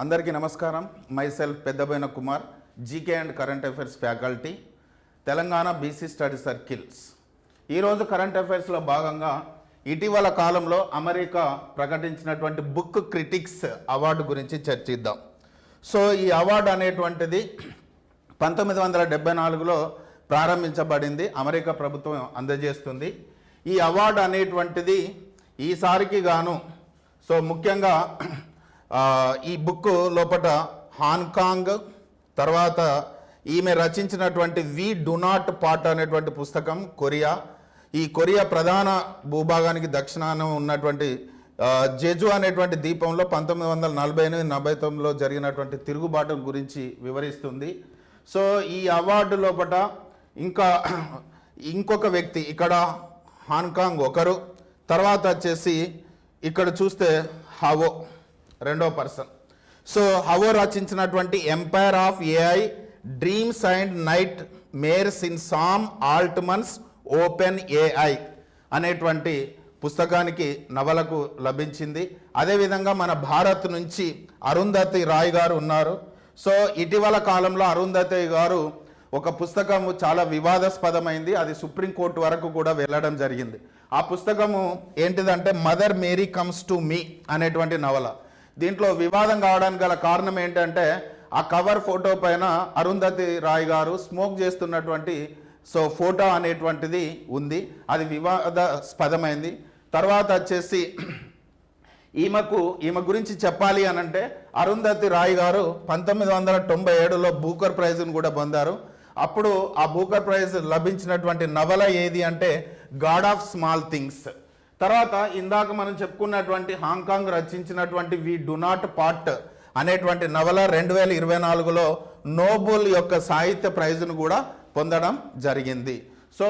అందరికీ నమస్కారం. Myself Peddaboina Kumar, GK and current affairs faculty, Telangana BC study circles. ఈరోజు కరెంట్ అఫైర్స్లో భాగంగా ఇటీవల కాలంలో అమెరికా ప్రకటించినటువంటి బుక్ క్రిటిక్స్ అవార్డు గురించి చర్చిద్దాం. సో ఈ అవార్డు అనేటువంటిది 1974లో ప్రారంభించబడింది, అమెరికా ప్రభుత్వం అందజేస్తుంది. ఈ అవార్డు అనేటువంటిది ఈసారికి గాను ముఖ్యంగా ఈ బుక్ లోపల హాంకాంగ్, తర్వాత ఈమె రచించినటువంటి వి డు నాట్ పార్ట్ అనేటువంటి పుస్తకం కొరియా, ఈ కొరియా ప్రధాన భూభాగానికి దక్షిణాన ఉన్నటువంటి జెజు అనేటువంటి ద్వీపంలో 1948-49లో జరిగినటువంటి తిరుగుబాటు గురించి వివరిస్తుంది. సో ఈ అవార్డు లోపల ఇంకొక వ్యక్తి, ఇక్కడ హాంకాంగ్ ఒకరు, తర్వాత వచ్చేసి ఇక్కడ చూస్తే హవో రెండో పర్సన్. సో హవో రచించినటువంటి empire of AI dreams and nightmares in Sam Altman's OpenAI అనేటువంటి పుస్తకానికి నవలకు లభించింది. అదేవిధంగా మన భారత్ నుంచి అరుంధతి రాయ్ గారు ఉన్నారు. సో ఇటీవల కాలంలో అరుంధతి గారు ఒక పుస్తకము చాలా వివాదాస్పదమైంది, అది సుప్రీంకోర్టు వరకు కూడా వెళ్ళడం జరిగింది. ఆ పుస్తకము ఏంటిదంటే mother Mary comes to me అనేటువంటి నవల. దీంట్లో వివాదం కావడానికి గల కారణం ఏంటంటే ఆ కవర్ ఫోటో పైన అరుంధతి రాయ్ గారు స్మోక్ చేస్తున్నటువంటి ఫోటో అనేటువంటిది ఉంది, అది వివాదాస్పదమైంది. తర్వాత వచ్చేసి ఈమె గురించి చెప్పాలి అనంటే అరుంధతి రాయ్ గారు 1997లో బూకర్ ప్రైజ్ను కూడా పొందారు. అప్పుడు ఆ బూకర్ ప్రైజ్ లభించినటువంటి నవల ఏది అంటే గాడ్ ఆఫ్ స్మాల్ థింగ్స్. తర్వాత ఇందాక మనం చెప్పుకున్నటువంటి హాంకాంగ్ రచించినటువంటి వి డు నాట్ పార్ట్ అనేటువంటి నవల 2024లో నోబెల్ యొక్క సాహిత్య ప్రైజ్ను కూడా పొందడం జరిగింది. సో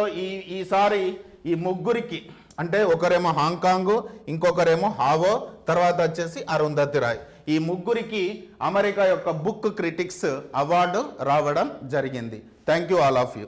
ఈసారి ఈ ముగ్గురికి, అంటే ఒకరేమో హాంకాంగ్, ఇంకొకరేమో హావో, తర్వాత వచ్చేసి అరుంధతి రాయ్, ఈ ముగ్గురికి అమెరికా యొక్క బుక్ క్రిటిక్స్ అవార్డు రావడం జరిగింది. Thank you all of you.